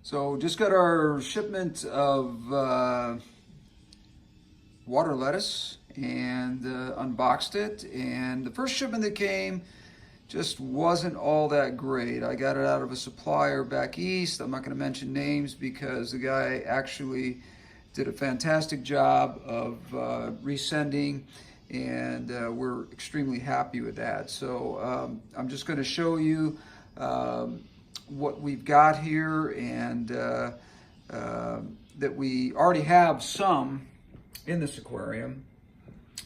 So just got our shipment of water lettuce and unboxed it. And the first shipment that came just wasn't all that great. I got it out of a supplier back east. I'm not going to mention names because the guy actually did a fantastic job of resending, and we're extremely happy with that. So I'm just going to show you what we've got here, and that we already have some in this aquarium.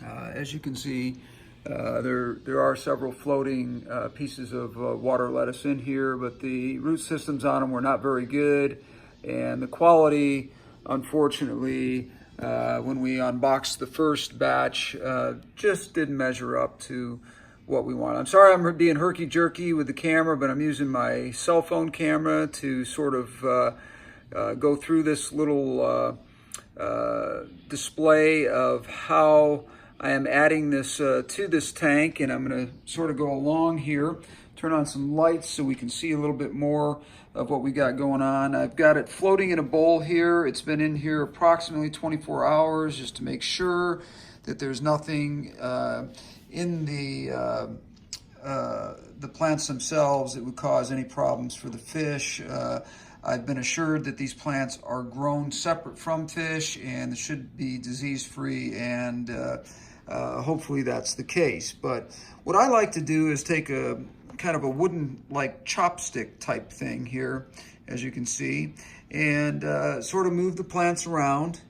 As you can see, there are several floating pieces of water lettuce in here, but the root systems on them were not very good, and the quality, unfortunately, when we unboxed the first batch, just didn't measure up to what we want. I'm sorry I'm being herky-jerky with the camera, but I'm using my cell phone camera to sort of go through this little display of how I am adding this to this tank, and I'm going to sort of go along here, turn on some lights so we can see a little bit more of what we got going on. I've got it floating in a bowl here. It's been in here approximately 24 hours just to make sure that there's nothing in the plants themselves that would cause any problems for the fish. I've been assured that these plants are grown separate from fish and should be disease-free, and hopefully that's the case. But what I like to do is take a kind of a wooden, like, chopstick type thing here, as you can see, and sort of move the plants around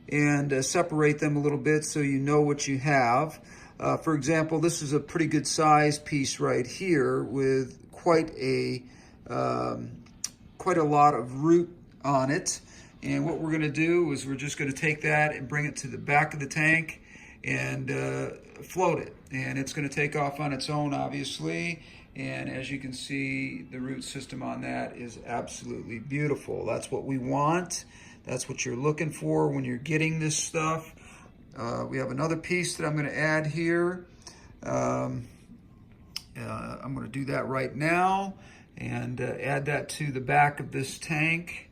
and separate them a little bit so you know what you have. For example, this is a pretty good size piece right here with quite a lot of root on it. And what we're going to do is we're just going to take that and bring it to the back of the tank and float it. And it's going to take off on its own, obviously. And as you can see, the root system on that is absolutely beautiful. That's what we want. That's what you're looking for when you're getting this stuff. We have another piece that I'm going to add here. I'm going to do that right now and add that to the back of this tank.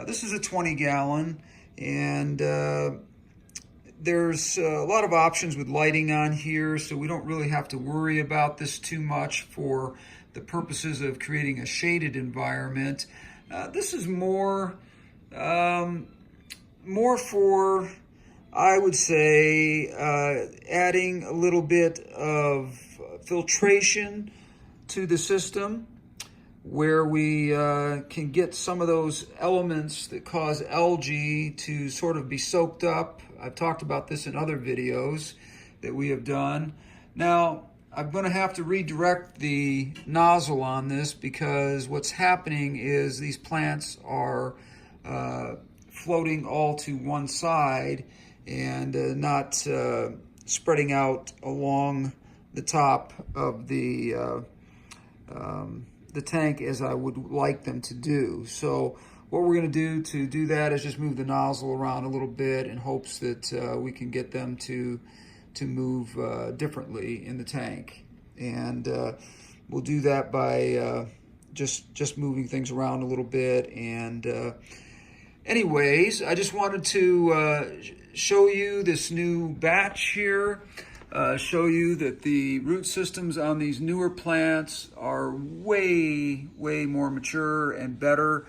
This is a 20-gallon, and there's a lot of options with lighting on here, so we don't really have to worry about this too much for the purposes of creating a shaded environment. This is more for, I would say, adding a little bit of filtration to the system, where we can get some of those elements that cause algae to sort of be soaked up. I've talked about this in other videos that we have done. Now, I'm going to have to redirect the nozzle on this because what's happening is these plants are floating all to one side and not spreading out along the top of the tank as I would like them to do. So what we're going to do that is just move the nozzle around a little bit in hopes that we can get them to move differently in the tank. And we'll do that by just moving things around a little bit. And anyways, I just wanted to show you this new batch here. Show you that the root systems on these newer plants are way more mature and better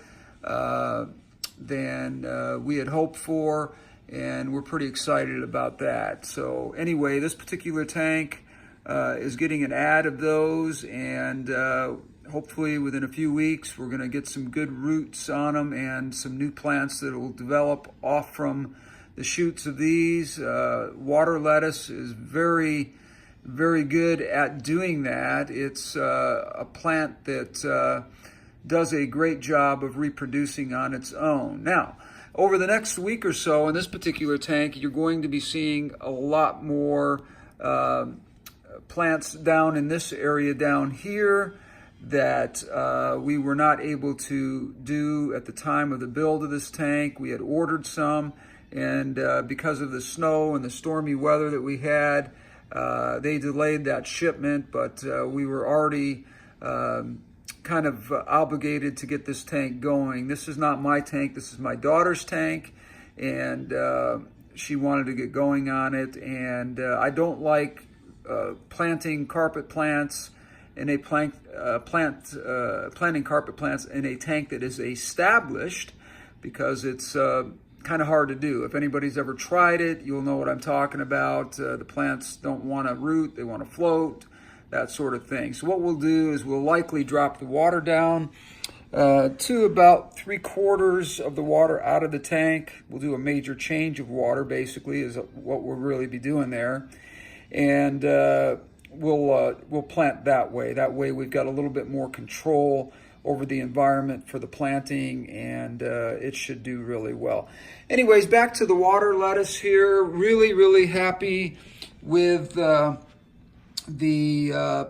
than we had hoped for, and we're pretty excited about that. So anyway, this particular tank is getting an ad of those, and hopefully within a few weeks we're going to get some good roots on them and some new plants that will develop off from the shoots of these. Water lettuce is very good at doing that. It's a plant that does a great job of reproducing on its own. Now, over the next week or so in this particular tank, you're going to be seeing a lot more plants down in this area down here that we were not able to do at the time of the build of this tank. We had ordered some, and because of the snow and the stormy weather that we had, they delayed that shipment, but we were already kind of obligated to get this tank going. This is not my tank. This is my daughter's tank, and she wanted to get going on it. And I don't like planting carpet plants in a planting carpet plants in a tank that is established, because it's kind of hard to do. If anybody's ever tried it, you'll know what I'm talking about. The plants don't want to root, they want to float, that sort of thing. So what we'll do is we'll likely drop the water down to about 3/4 of the water out of the tank. We'll do a major change of water, basically, is what we'll really be doing there. And we'll plant that way. That way we've got a little bit more control over the environment for the planting, and it should do really well. Anyways, back to the water lettuce here. Really happy with the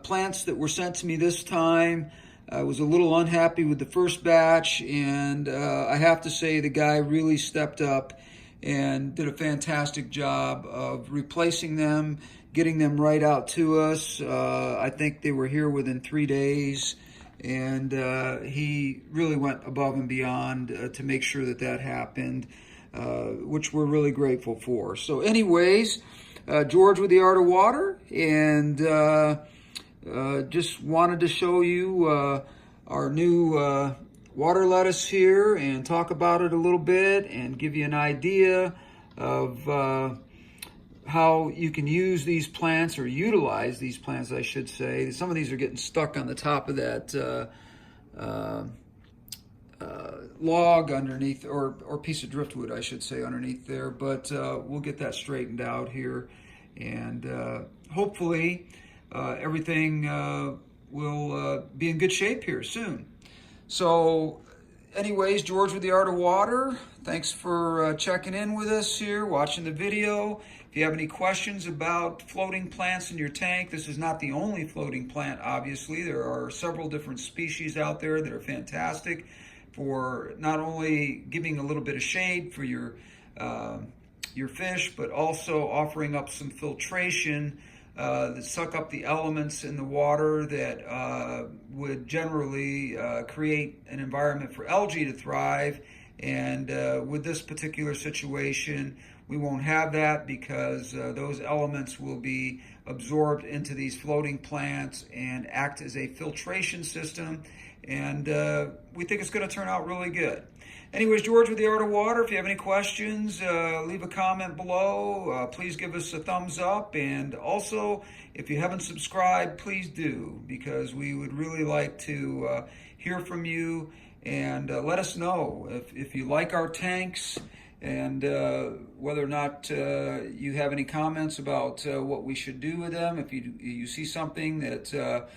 plants that were sent to me this time. I was a little unhappy with the first batch, and I have to say the guy really stepped up and did a fantastic job of replacing them, getting them right out to us. I think they were here within 3 days, and he really went above and beyond to make sure that that happened, which we're really grateful for. So anyways, George with the Art of Water, and just wanted to show you our new water lettuce here and talk about it a little bit and give you an idea of how you can use these plants, or utilize these plants, I should say. Some of these are getting stuck on the top of that log underneath, or piece of driftwood, I should say, underneath there. But we'll get that straightened out here, and hopefully everything will be in good shape here soon. So anyways, George with the Art of Water, thanks for checking in with us here, watching the video. If you have any questions about floating plants in your tank, this is not the only floating plant, obviously. There are several different species out there that are fantastic for not only giving a little bit of shade for your fish, but also offering up some filtration that suck up the elements in the water that would generally create an environment for algae to thrive. And with this particular situation, we won't have that, because those elements will be absorbed into these floating plants and act as a filtration system. And we think it's going to turn out really good. Anyways, George with the Art of Water, if you have any questions, leave a comment below. Please give us a thumbs up. And also, if you haven't subscribed, please do, because we would really like to hear from you. And let us know if you like our tanks, and whether or not you have any comments about what we should do with them. If you see something that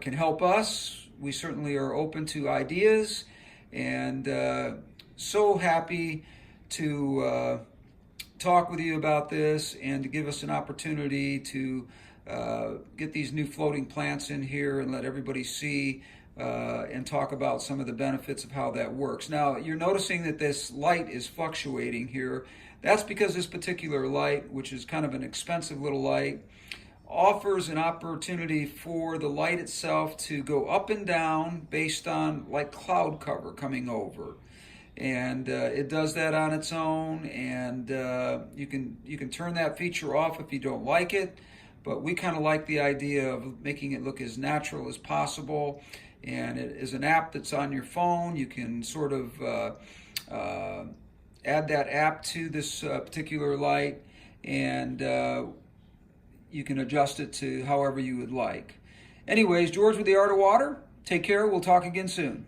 can help us, we certainly are open to ideas. And so happy to talk with you about this, and to give us an opportunity to get these new floating plants in here and let everybody see and talk about some of the benefits of how that works. Now, you're noticing that this light is fluctuating here. That's because this particular light, which is kind of an expensive little light, offers an opportunity for the light itself to go up and down based on like cloud cover coming over. And it does that on its own, and you can turn that feature off if you don't like it, but we kind of like the idea of making it look as natural as possible. And it is an app that's on your phone. You can sort of add that app to this particular light, and you can adjust it to however you would like. Anyways, George with the Art of Water, take care. We'll talk again soon.